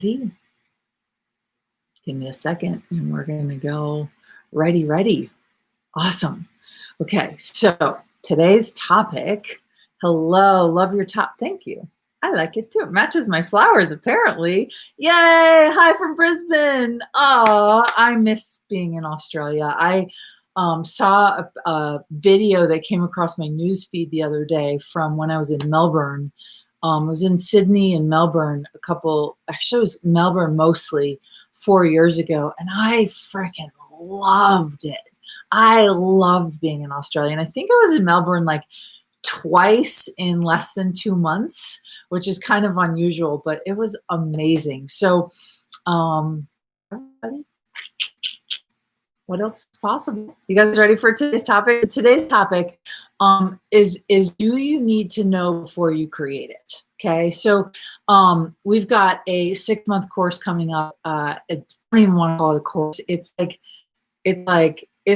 Give me a second and we're going to go ready. Awesome. Okay, so today's topic, hello, love your top. Thank you. I like it too. It matches my flowers, apparently. Yay! Hi from Brisbane. Oh, I miss being in Australia. I saw a video that came across my news feed the other day from when I was in Melbourne. I was in Sydney and Melbourne actually it was Melbourne mostly 4 years ago, and I freaking loved it. I loved being in Australia, and I think I was in Melbourne like twice in less than 2 months, which is kind of unusual, but it was amazing. So, everybody, what else is possible? You guys ready for today's topic? Today's topic is do you need to know before you create it? Okay, so we've got a 6-month course coming up. I don't even want to call it a course. It's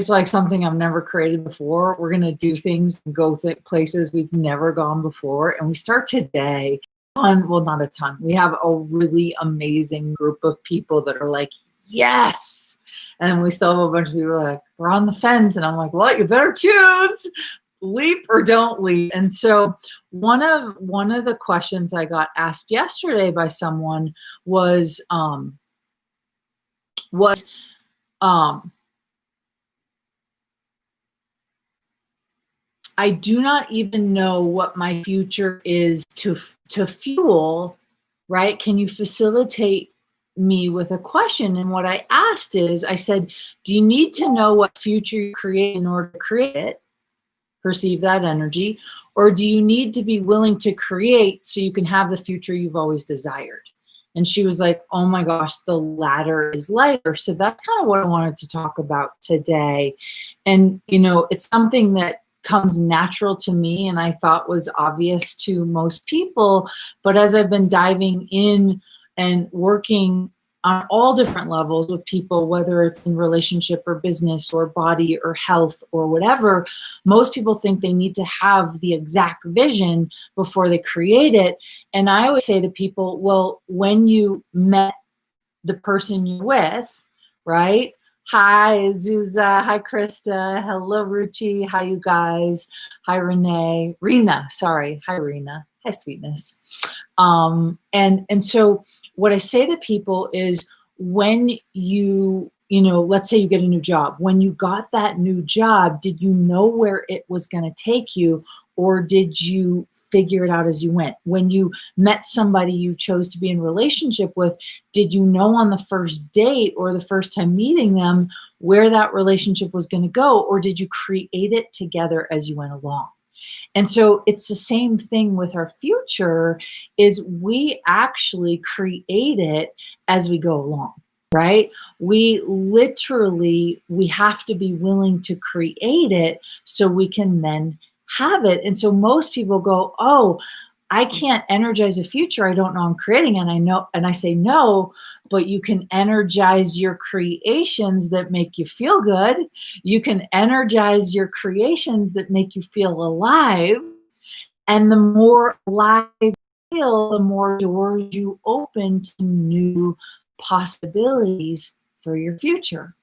like something I've never created before. We're gonna do things and go places we've never gone before, and we start today. Well, not a ton. We have a really amazing group of people that are like, yes. And we still have a bunch of people like, we're on the fence. And I'm like, well, you better choose, leap or don't leap. And so one of the questions I got asked yesterday by someone was I do not even know what my future is to fuel, right? Can you facilitate me with a question? And what I asked is, I said, do you need to know what future you create in order to create it, perceive that energy, or do you need to be willing to create so you can have the future you've always desired? And she was like, oh my gosh, the latter is lighter. So that's kind of what I wanted to talk about today. And, it's something that comes natural to me and I thought was obvious to most people. But as I've been diving in and working on all different levels with people, whether it's in relationship or business or body or health or whatever, most people think they need to have the exact vision before they create it. And I always say to people, well, when you met the person you're with, right? Hi, Azusa. Hi, Krista. Hello, Ruchi. Hi, you guys. Hi, Renee. Rena, sorry. Hi, Rena. Hi, sweetness. And so what I say to people is when let's say you get a new job. When you got that new job, did you know where it was going to take you, or did you figure it out as you went? When you met somebody you chose to be in relationship with, did you know on the first date or the first time meeting them where that relationship was going to go, or did you create it together as you went along? And so it's the same thing with our future, is we actually create it as we go along, right? We have to be willing to create it so we can then have it. And so most people go, oh, I can't energize a future I don't know I'm creating. And I say, no, but you can energize your creations that make you feel good. You can energize your creations that make you feel alive. And the more alive you feel, the more doors you open to new possibilities for your future.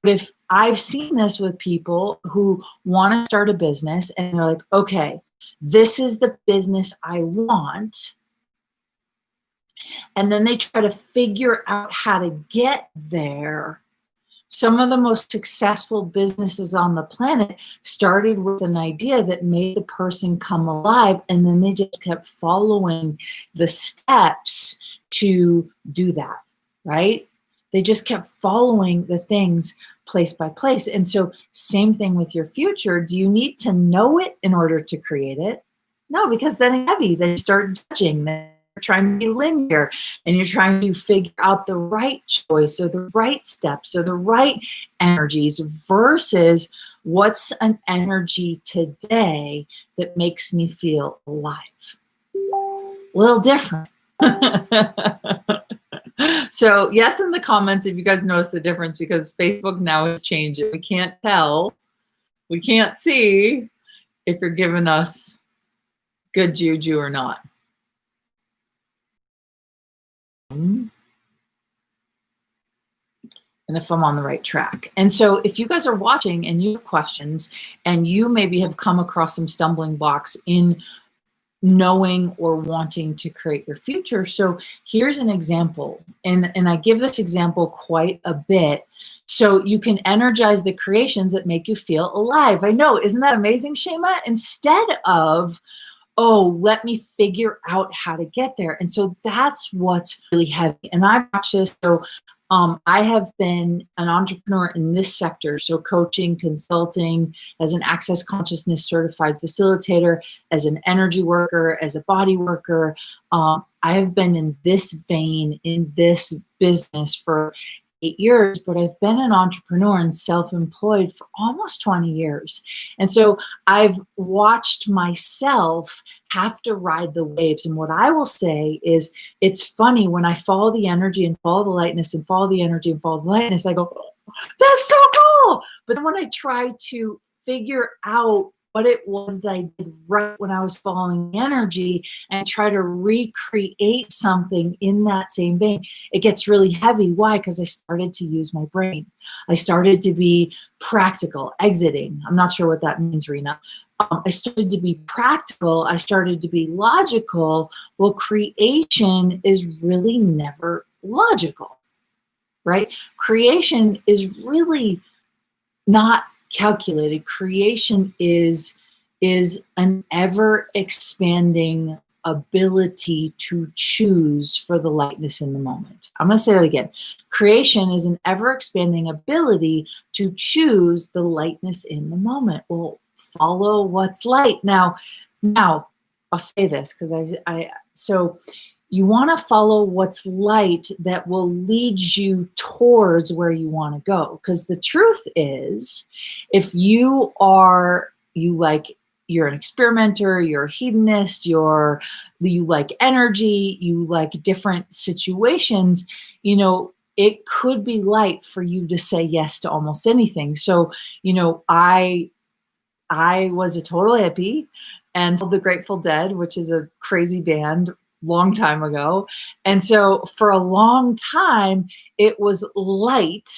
But if I've seen this with people who want to start a business and they're like, okay, this is the business I want. And then they try to figure out how to get there. Some of the most successful businesses on the planet started with an idea that made the person come alive, and then they just kept following the steps to do that, right? They just kept following the things place by place. And so same thing with your future. Do you need to know it in order to create it? No, because then it's heavy. Then you start judging. Then you're trying to be linear, and you're trying to figure out the right choice or the right steps or the right energies versus what's an energy today that makes me feel alive. A little different. So yes, in the comments, if you guys notice the difference, because Facebook now has changed it. We can't tell, we can't see if you're giving us good juju or not. and if I'm on the right track. And so if you guys are watching and you have questions and you maybe have come across some stumbling blocks in knowing or wanting to create your future. So here's an example, and I give this example quite a bit so you can energize the creations that make you feel alive. I know, isn't that amazing, Shema? Instead of, oh, let me figure out how to get there. And so that's what's really heavy. And I've watched this. So I have been an entrepreneur in this sector. So coaching, consulting, as an access consciousness certified facilitator, as an energy worker, as a body worker. I have been in this vein, in this business for 8 years, but I've been an entrepreneur and self-employed for almost 20 years. And so I've watched myself have to ride the waves. And what I will say is, it's funny when I follow the energy and follow the lightness and follow the energy and follow the lightness, I go, oh, that's so cool. But then when I try to figure out what it was that I did right when I was following the energy and try to recreate something in that same vein, it gets really heavy. Why? Because I started to use my brain. I started to be practical, exiting. I'm not sure what that means, Rena. I started to be practical. I started to be logical. Well, creation is really never logical, right? Creation is really not calculated. Creation is an ever expanding ability to choose for the lightness in the moment. I'm going to say that again. Creation is an ever expanding ability to choose the lightness in the moment. Well, follow what's light. Now I'll say this because so you want to follow what's light that will lead you towards where you want to go. Because the truth is, if you're an experimenter, you're a hedonist, you like energy, you like different situations, it could be light for you to say yes to almost anything. So, I was a total hippie and the Grateful Dead, which is a crazy band, long time ago. And so for a long time, it was light,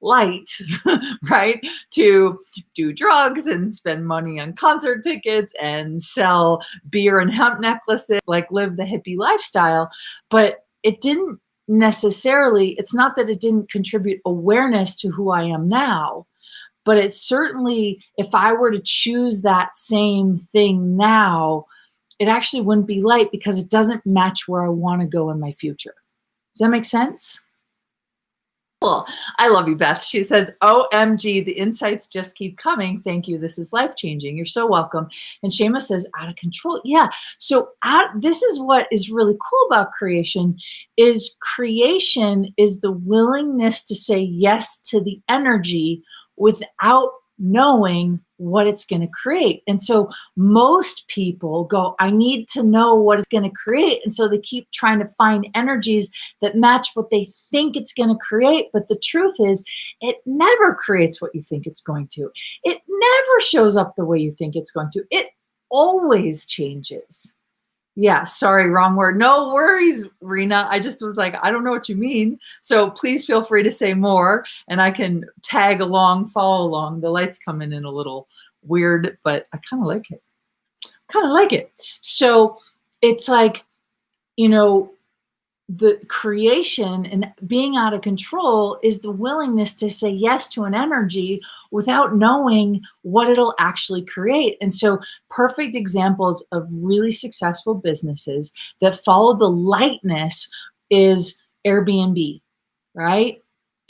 right? To do drugs and spend money on concert tickets and sell beer and hemp necklaces, like live the hippie lifestyle. But it didn't necessarily, it's not that it didn't contribute awareness to who I am now, but it certainly, if I were to choose that same thing now, it actually wouldn't be light because it doesn't match where I want to go in my future. Does that make sense? Cool. I love you, Beth. She says, OMG, the insights just keep coming. Thank you. This is life-changing. You're so welcome. And Shema says, out of control. Yeah. So this is what is really cool about creation is the willingness to say yes to the energy without knowing what it's going to create. And so most people go, I need to know what it's going to create. And so they keep trying to find energies that match what they think it's going to create. But the truth is, it never creates what you think it's going to. It never shows up the way you think it's going to. It always changes. Yeah, sorry, wrong word. No worries, Rena. I just was like, I don't know what you mean. So please feel free to say more and I can tag along, follow along. The lights coming in a little weird, but I kind of like it. So it's like, the creation and being out of control is the willingness to say yes to an energy without knowing what it'll actually create. And so perfect examples of really successful businesses that follow the lightness is Airbnb, right?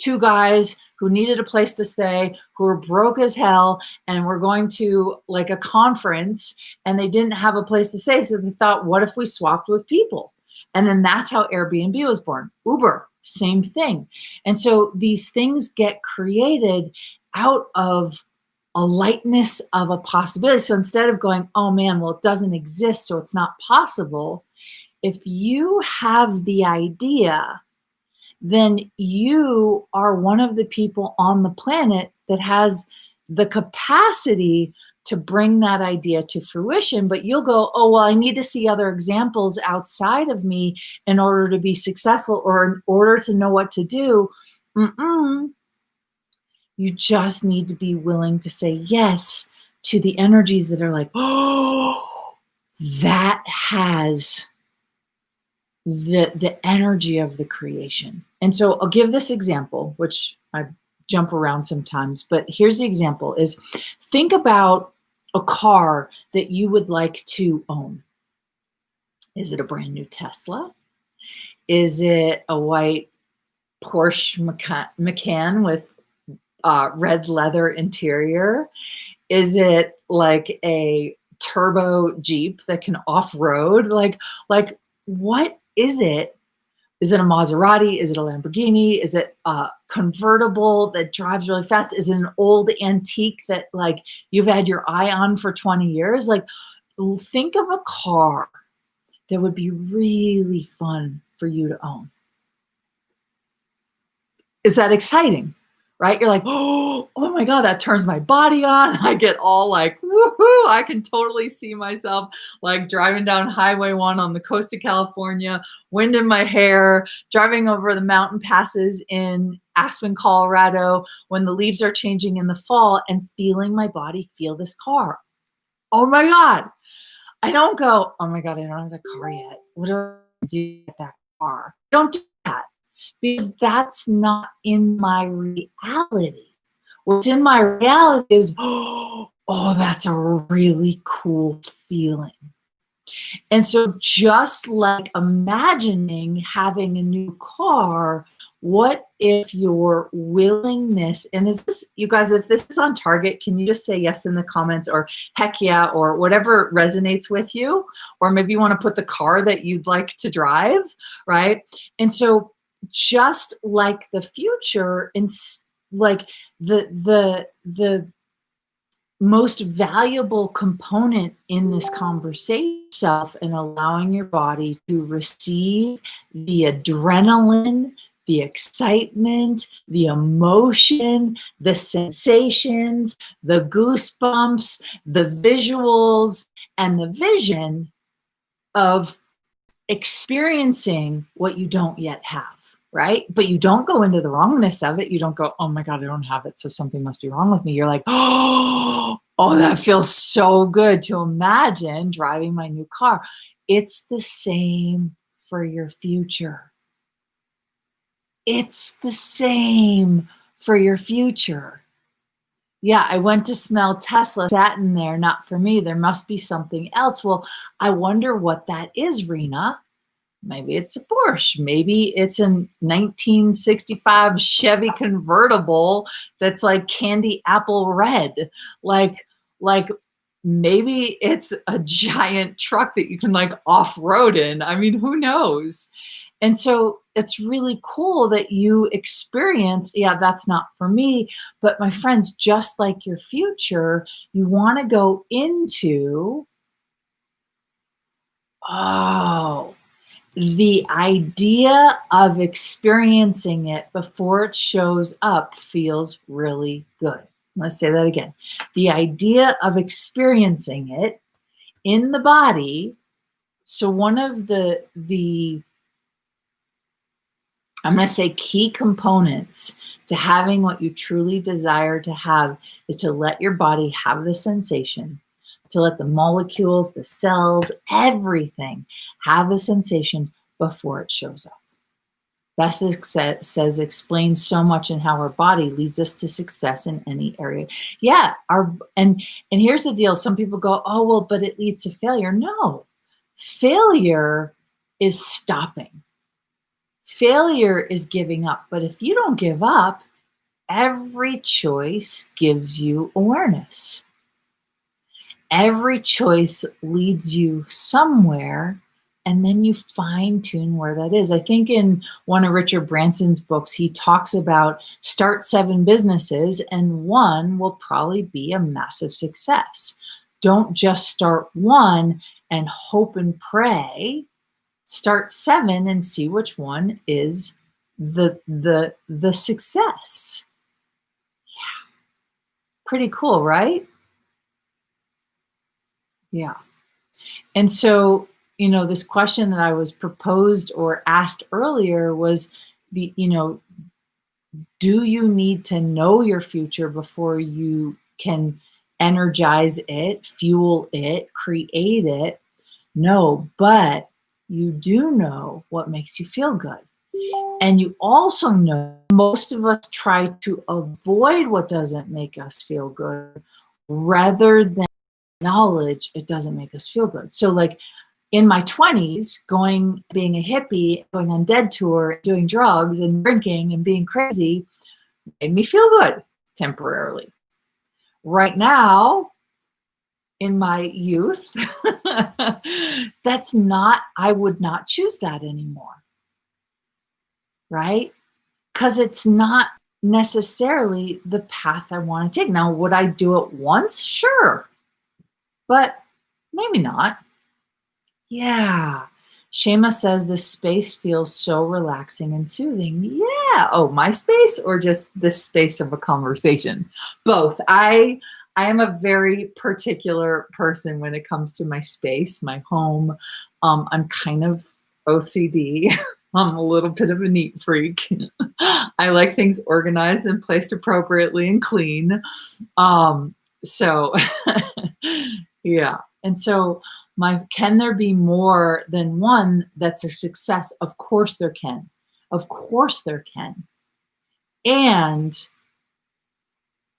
2 guys who needed a place to stay, who were broke as hell, and were going to like a conference and they didn't have a place to stay. So they thought, what if we swapped with people? And then that's how Airbnb was born. Uber, same thing. And so these things get created out of a lightness of a possibility. So instead of going, oh man, well, it doesn't exist, so it's not possible. If you have the idea, then you are one of the people on the planet that has the capacity to bring that idea to fruition. But you'll go, oh, well, I need to see other examples outside of me in order to be successful or in order to know what to do. Mm-mm. You just need to be willing to say yes to the energies that are like, oh, that has the energy of the creation. And so I'll give this example, which I jump around sometimes, but here's the example is think about a car that you would like to own. Is it a brand new Tesla? Is it a white Porsche Macan with red leather interior? Is it like a turbo Jeep that can off-road? Like what is it? Is it a Maserati? Is it a Lamborghini? Is it a convertible that drives really fast? Is it an old antique that like you've had your eye on for 20 years? Like think of a car that would be really fun for you to own. Is that exciting? Right? You're like, oh my God, that turns my body on. I get all like, woohoo. I can totally see myself like driving down Highway 1 on the coast of California, wind in my hair, driving over the mountain passes in Aspen, Colorado, when the leaves are changing in the fall and feeling my body feel this car. Oh my God. I don't go, oh my God, I don't have that car yet. What do I do to get that car? I don't do that because that's not in my reality. What's in my reality is, oh, that's a really cool feeling. And so just like imagining having a new car, what if your willingness, and is this, you guys, if this is on target, can you just say yes in the comments or heck yeah, or whatever resonates with you, or maybe you want to put the car that you'd like to drive, right? And so just like the future, and like the most valuable component in this conversation itself and allowing your body to receive the adrenaline, the excitement, the emotion, the sensations, the goosebumps, the visuals, and the vision of experiencing what you don't yet have, right? But you don't go into the wrongness of it. You don't go, oh my God, I don't have it, so something must be wrong with me. You're like, oh, that feels so good to imagine driving my new car. It's the same for your future. It's the same for your future. Yeah, I went to smell Tesla, sat in there, not for me. There must be something else. Well, I wonder what that is, Rena. Maybe it's a Porsche. Maybe it's a 1965 Chevy convertible that's like candy apple red. Like maybe it's a giant truck that you can like off-road in. I mean, who knows? And so it's really cool that you experience, yeah, that's not for me. But my friends, just like your future, you want to go into, oh, the idea of experiencing it before it shows up feels really good. I'm going to say that again. The idea of experiencing it in the body. So one of the I'm going to say key components to having what you truly desire to have is to let your body have the sensation, to let the molecules, the cells, everything have the sensation before it shows up. Bessig says explains so much in how our body leads us to success in any area. Yeah, and here's the deal. Some people go, oh, well, but it leads to failure. No, failure is stopping. Failure is giving up. But if you don't give up, every choice gives you awareness. Every choice leads you somewhere, and then you fine tune where that is. I think in one of Richard Branson's books, he talks about start 7 businesses and one will probably be a massive success. Don't just start one and hope and pray. Start 7 and see which one is the success. Yeah. Pretty cool, right? Yeah. And so, this question that I was proposed or asked earlier was Do you need to know your future before you can energize it, fuel it, create it? No, but you do know what makes you feel good. And you also know most of us try to avoid what doesn't make us feel good rather than acknowledge it doesn't make us feel good. So, like in my 20s, being a hippie, going on Dead Tour, doing drugs and drinking and being crazy made me feel good temporarily. Right now, in my youth, I would not choose that anymore, right? Because it's not necessarily the path I want to take. Now, would I do it once? Sure, but maybe not. Yeah. Shema says this space feels so relaxing and soothing. Yeah. Oh, my space or just the space of a conversation? Both. I am a very particular person when it comes to my space, my home. I'm kind of OCD. I'm a little bit of a neat freak. I like things organized and placed appropriately and clean. So yeah. And so can there be more than one that's a success? Of course there can. Of course there can. And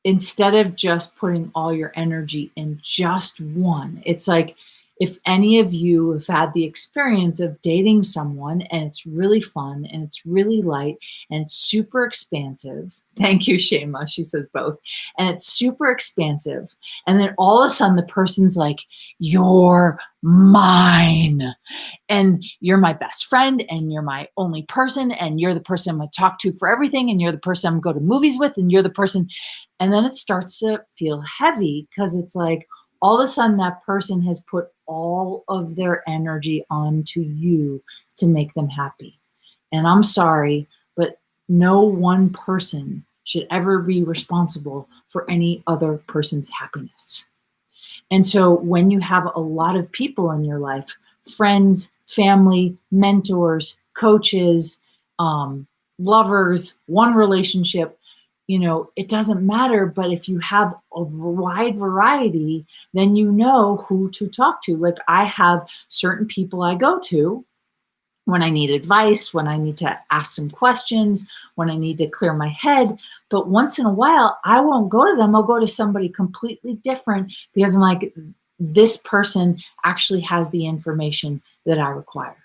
instead of just putting all your energy in just one, it's like if any of you have had the experience of dating someone and it's really fun and it's really light and it's super expansive. Thank you, Shema. She says both. And it's super expansive. And then all of a sudden the person's like, you're mine. And you're my best friend and you're my only person and you're the person I'm going to talk to for everything and you're the person I'm going to go to movies with and you're the person. And then it starts to feel heavy because it's like all of a sudden that person has put all of their energy onto you to make them happy. And I'm sorry, but no one person should ever be responsible for any other person's happiness. And so when you have a lot of people in your life, friends, family, mentors, coaches, lovers, one relationship, it doesn't matter. But if you have a wide variety, then you know who to talk to. Like I have certain people I go to when I need advice, when I need to ask some questions, when I need to clear my head. But once in a while, I won't go to them. I'll go to somebody completely different because I'm like, this person actually has the information that I require.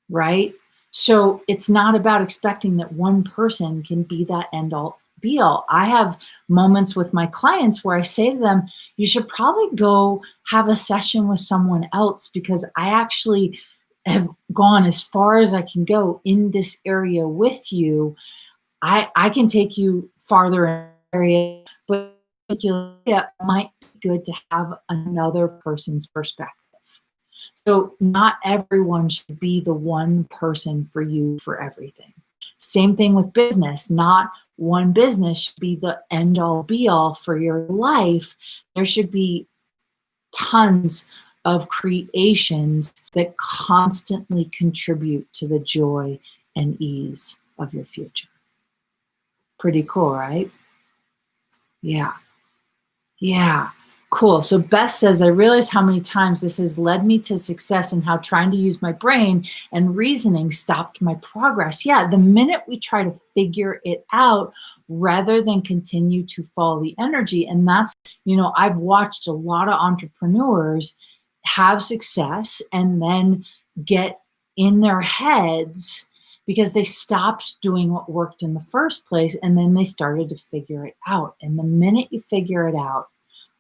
Right? So it's not about expecting that one person can be that end all be all. I have moments with my clients where I say to them, you should probably go have a session with someone else because I actually have gone as far as I can go in this area with you. I can take you farther in the area, but it might be good to have another person's perspective. So not everyone should be the one person for you for everything. Same thing with business. Not one business should be the end all be all for your life. There should be tons of creations that constantly contribute to the joy and ease of your future. Pretty cool, right? Yeah. Yeah. Cool. So Beth says, I realize how many times this has led me to success and how trying to use my brain and reasoning stopped my progress. Yeah. The minute we try to figure it out rather than continue to follow the energy. And that's, I've watched a lot of entrepreneurs have success and then get in their heads because they stopped doing what worked in the first place. And then they started to figure it out. And the minute you figure it out,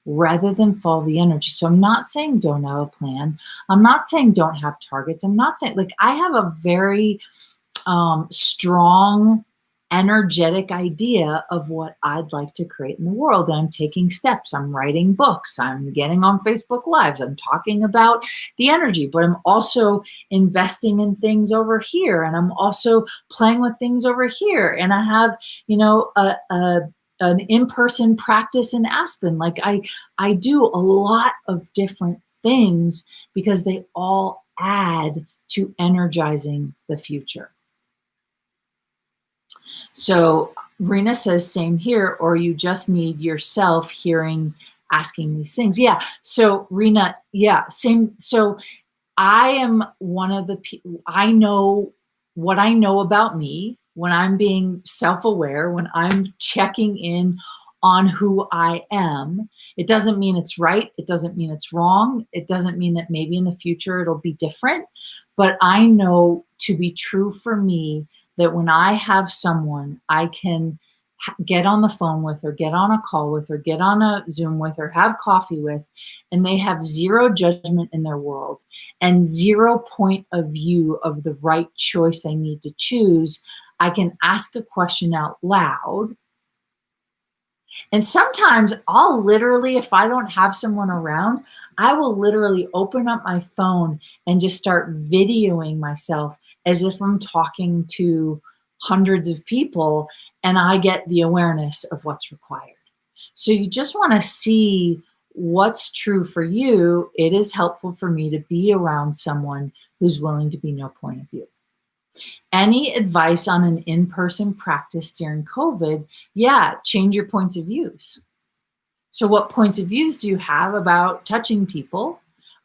rather than follow the energy. So I'm not saying don't have a plan. I'm not saying don't have targets. I'm not saying, I have a very strong, energetic idea of what I'd like to create in the world. And I'm taking steps. I'm writing books. I'm getting on Facebook Lives. I'm talking about the energy, but I'm also investing in things over here. And I'm also playing with things over here. And I have, an in-person practice in Aspen. I do a lot of different things because they all add to energizing the future. So Rena says, same here, or you just need yourself hearing, asking these things. Yeah. So Rena, yeah, same. So I am one of the people, I know what I know about me when I'm being self aware, when I'm checking in on who I am. It doesn't mean it's right. It doesn't mean it's wrong. It doesn't mean that maybe in the future it'll be different. But I know to be true for me that when I have someone I can get on the phone with, or get on a call with, or get on a Zoom with, or have coffee with, and they have zero judgment in their world and zero point of view of the right choice I need to choose, I can ask a question out loud. And sometimes I'll literally, if I don't have someone around, I will literally open up my phone and just start videoing myself as if I'm talking to hundreds of people, and I get the awareness of what's required. So you just want to see what's true for you. It is helpful for me to be around someone who's willing to be no point of view. Any advice on an in-person practice during COVID? Yeah, change your points of views. So what points of views do you have about touching people?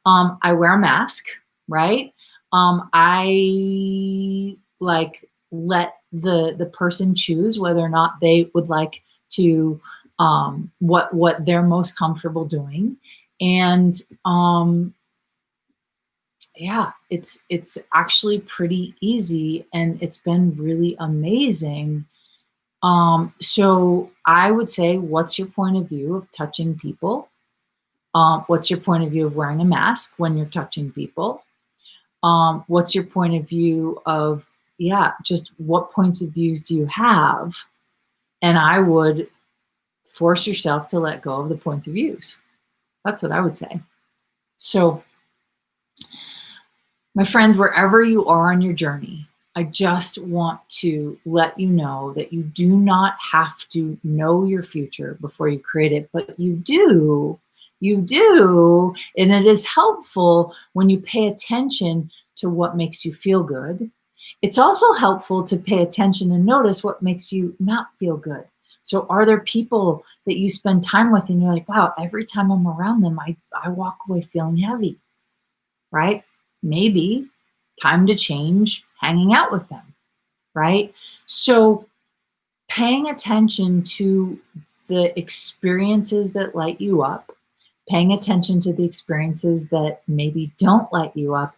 I wear a mask, right? I like let the person choose whether or not they would like to, what they're most comfortable doing. And yeah, it's actually pretty easy, and it's been really amazing. So I would say, what's your point of view of touching people? What's your point of view of wearing a mask when you're touching people? What's your point of view of, yeah, just what points of views do you have? And I would force yourself to let go of the points of views. That's what I would say. So, my friends, wherever you are on your journey, I just want to let you know that you do not have to know your future before you create it, but you do. You do. And it is helpful when you pay attention to what makes you feel good. It's also helpful to pay attention and notice what makes you not feel good. So, are there people that you spend time with and you're like, wow, every time I'm around them, I walk away feeling heavy, right? Maybe time to change hanging out with them, right? So paying attention to the experiences that light you up, paying attention to the experiences that maybe don't light you up,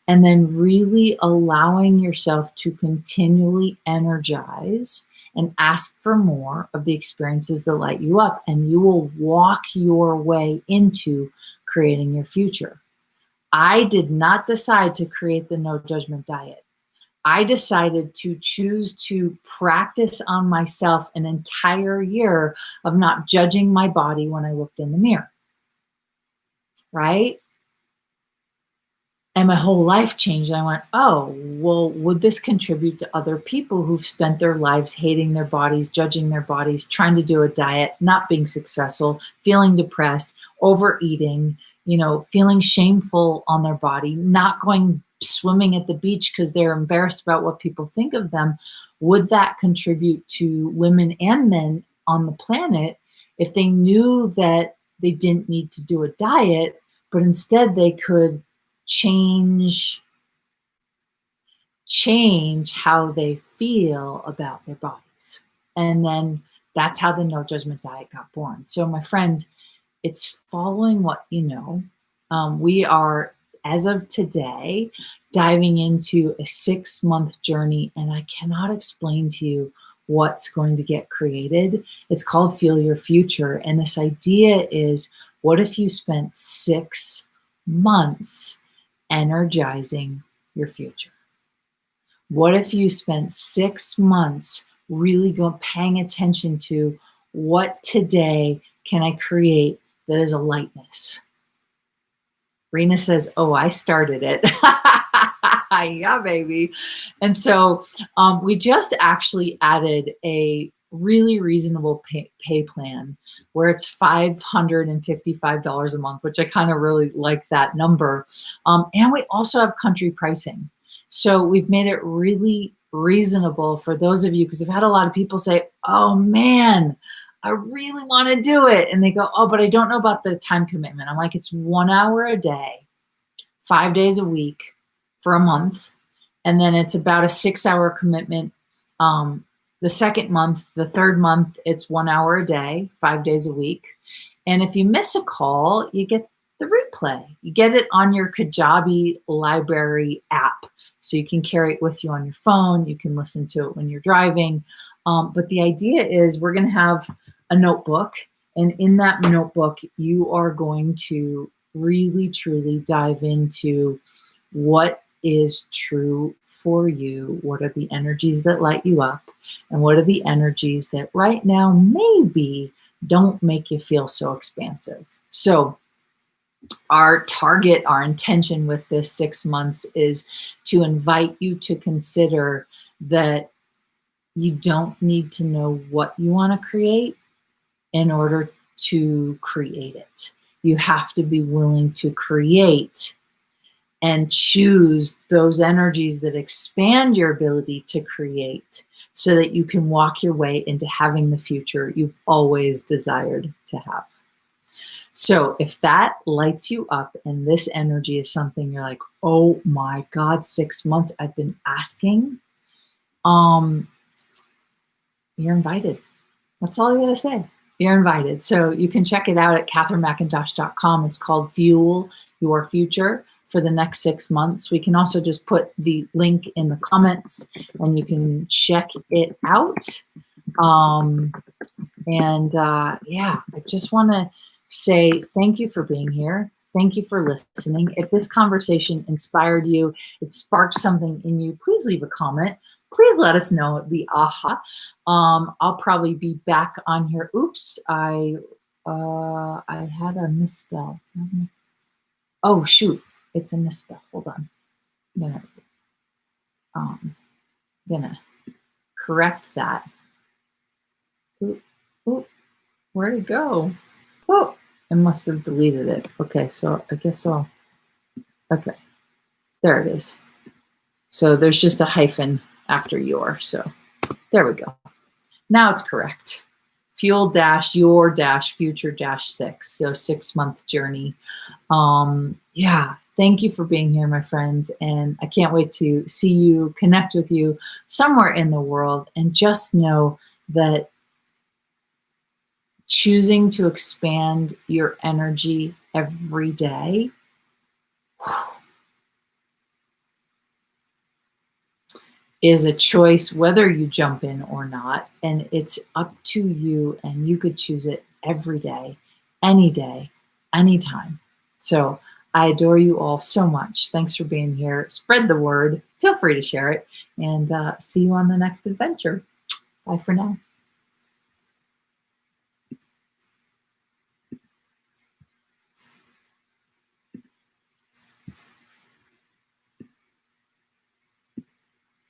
and then really allowing yourself to continually energize and ask for more of the experiences that light you up, and you will walk your way into creating your future. I did not decide to create the no judgment diet. I decided to choose to practice on myself an entire year of not judging my body when I looked in the mirror, right? And my whole life changed. I went, oh, well, would this contribute to other people who've spent their lives hating their bodies, judging their bodies, trying to do a diet, not being successful, feeling depressed, overeating, feeling shameful on their body, not going swimming at the beach because they're embarrassed about what people think of them? Would that contribute to women and men on the planet if they knew that they didn't need to do a diet, but instead they could change how they feel about their bodies? And then that's how the no judgment diet got born. So my friends, it's following what you know. We are, as of today, diving into a 6-month journey, and I cannot explain to you what's going to get created. It's called Feel Your Future. And this idea is, what if you spent 6 months energizing your future? What if you spent 6 months really paying attention to what today can I create that is a lightness? Rena says, oh, I started it. Yeah, baby. And so we just actually added a really reasonable pay plan where it's $555 a month, which I kind of really like that number. And we also have country pricing. So we've made it really reasonable for those of you, because I've had a lot of people say, oh man, I really want to do it. And they go, oh, but I don't know about the time commitment. I'm like, it's 1 hour a day, 5 days a week for a month. And then it's about a 6-hour commitment. The second month, the third month, it's 1 hour a day, 5 days a week. And if you miss a call, you get the replay. You get it on your Kajabi library app. So you can carry it with you on your phone. You can listen to it when you're driving. But the idea is we're going to have a notebook. And in that notebook, you are going to really, truly dive into what is true for you. What are the energies that light you up? And what are the energies that right now maybe don't make you feel so expansive? So our target, our intention with this 6 months is to invite you to consider that you don't need to know what you want to create in order to create it. You have to be willing to create and choose those energies that expand your ability to create so that you can walk your way into having the future you've always desired to have. So if that lights you up and this energy is something you're like, oh my God, 6 months I've been asking, you're invited. That's all you gotta say. You're invited. So you can check it out at katherinemcintosh.com. It's called Fuel Your Future for the next 6 months. We can also just put the link in the comments and you can check it out. Yeah, I just want to say thank you for being here. Thank you for listening. If this conversation inspired you, it sparked something in you, please leave a comment. Please let us know. It'd be aha. I'll probably be back on here. Oops, I had a misspell. Oh shoot, it's a misspell. Hold on. I'm gonna correct that. Oop, where'd it go? Oh, I must have deleted it. Okay, so I guess okay, there it is. So there's just a hyphen after your, so there we go. Now it's correct. Fuel your future 6. So 6 month journey. Yeah, thank you for being here, my friends. And I can't wait to see you, connect with you somewhere in the world. And just know that choosing to expand your energy every day is a choice, whether you jump in or not. And it's up to you, and you could choose it every day, anytime. So I adore you all so much. Thanks for being here. Spread the word. Feel free to share it, and see you on the next adventure. Bye for now.